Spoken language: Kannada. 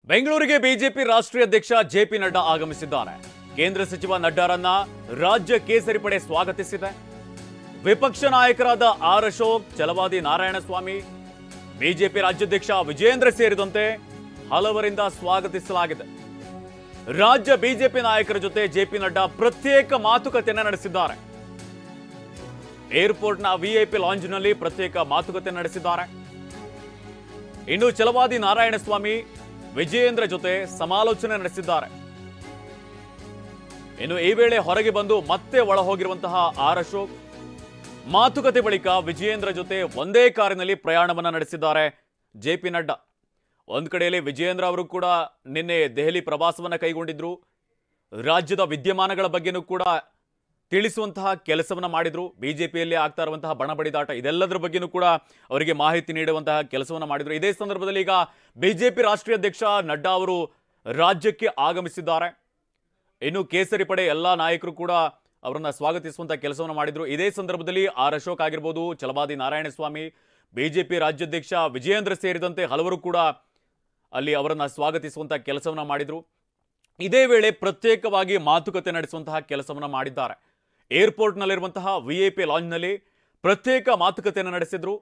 ಬೆಂಗಳೂರಿಗೆ ಬಿಜೆಪಿ ರಾಷ್ಟ್ರೀಯ ಅಧ್ಯಕ್ಷ ಜೆಪಿ ನಡ್ಡಾ ಆಗಮಿಸಿದ್ದಾರೆ. ಕೇಂದ್ರ ಸಚಿವ ನಡ್ಡಾರನ್ನ ರಾಜ್ಯ ಕೇಸರಿ ಪಡೆ ಸ್ವಾಗತಿಸಿದೆ. ವಿಪಕ್ಷ ನಾಯಕರಾದ ಆರ್ ಅಶೋಕ್, ಛಲವಾದಿ ನಾರಾಯಣಸ್ವಾಮಿ, ಬಿಜೆಪಿ ರಾಜ್ಯಾಧ್ಯಕ್ಷ ವಿಜಯೇಂದ್ರ ಸೇರಿದಂತೆ ಹಲವರಿಂದ ಸ್ವಾಗತಿಸಲಾಗಿದೆ. ರಾಜ್ಯ ಬಿಜೆಪಿ ನಾಯಕರ ಜೊತೆ ಜೆಪಿ ನಡ್ಡಾ ಪ್ರತ್ಯೇಕ ಮಾತುಕತೆಯನ್ನು ನಡೆಸಿದ್ದಾರೆ. ಏರ್ಪೋರ್ಟ್ನ ವಿಐಪಿ ಲಾಂಜ್ನಲ್ಲಿ ಪ್ರತ್ಯೇಕ ಮಾತುಕತೆ ನಡೆಸಿದ್ದಾರೆ. ಇನ್ನು ಛಲವಾದಿ ನಾರಾಯಣಸ್ವಾಮಿ ವಿಜಯೇಂದ್ರ ಜೊತೆ ಸಮಾಲೋಚನೆ ನಡೆಸಿದ್ದಾರೆ. ಇನ್ನು ಈ ವೇಳೆ ಹೊರಗೆ ಬಂದು ಮತ್ತೆ ಒಳ ಹೋಗಿರುವಂತಹ ಆರ್ ಅಶೋಕ್ ಮಾತುಕತೆ ಬಳಿಕ ವಿಜಯೇಂದ್ರ ಜೊತೆ ಒಂದೇ ಕಾರಿನಲ್ಲಿ ಪ್ರಯಾಣವನ್ನ ನಡೆಸಿದ್ದಾರೆ ಜೆಪಿ ನಡ್ಡಾ. ಒಂದು ಕಡೆಯಲ್ಲಿ ವಿಜಯೇಂದ್ರ ಅವರು ಕೂಡ ನಿನ್ನೆ ದೆಹಲಿ ಪ್ರವಾಸವನ್ನ ಕೈಗೊಂಡಿದ್ರು. ರಾಜ್ಯದ ವಿದ್ಯಮಾನಗಳ ಬಗ್ಗೆನೂ ಕೂಡ ತಿಳಿಸುವಂತಹ ಕೆಲಸವನ್ನ ಮಾಡಿದ್ರು. ಬಿಜೆಪಿಯಲ್ಲಿ ಆಗ್ತಾ ಇರುವಂತಹ ಬಣಬಡಿದಾಟ ಇದೆಲ್ಲದರ ಬಗ್ಗೆನೂ ಕೂಡ ಅವರಿಗೆ ಮಾಹಿತಿ ನೀಡುವಂತಹ ಕೆಲಸವನ್ನ ಮಾಡಿದ್ರು. ಇದೇ ಸಂದರ್ಭದಲ್ಲಿ ಈಗ ಬಿಜೆಪಿ ರಾಷ್ಟ್ರೀಯ ಅಧ್ಯಕ್ಷ ನಡ್ಡಾ ಅವರು ರಾಜ್ಯಕ್ಕೆ ಆಗಮಿಸಿದ್ದಾರೆ. ಇನ್ನು ಕೇಸರಿ ಪಡೆ ಎಲ್ಲಾ ನಾಯಕರು ಕೂಡ ಅವರನ್ನ ಸ್ವಾಗತಿಸುವಂತಹ ಕೆಲಸವನ್ನು ಮಾಡಿದ್ರು. ಇದೇ ಸಂದರ್ಭದಲ್ಲಿ ಆರ್ ಅಶೋಕ್ ಆಗಿರ್ಬೋದು, ಛಲವಾದಿ ನಾರಾಯಣಸ್ವಾಮಿ, ಬಿಜೆಪಿ ರಾಜ್ಯಾಧ್ಯಕ್ಷ ವಿಜಯೇಂದ್ರ ಸೇರಿದಂತೆ ಹಲವರು ಕೂಡ ಅಲ್ಲಿ ಅವರನ್ನ ಸ್ವಾಗತಿಸುವಂತಹ ಕೆಲಸವನ್ನ ಮಾಡಿದ್ರು. ಇದೇ ವೇಳೆ ಪ್ರತ್ಯೇಕವಾಗಿ ಮಾತುಕತೆ ನಡೆಸುವಂತಹ ಕೆಲಸವನ್ನ ಮಾಡಿದ್ದಾರೆ. ಏರ್ಪೋರ್ಟ್ನಲ್ಲಿರುವಂತಹ ವಿಐಪಿ ಲಾಂಜ್ನಲ್ಲಿ ಪ್ರತ್ಯೇಕ ಮಾತುಕತೆಯನ್ನು ನಡೆಸಿದ್ರು.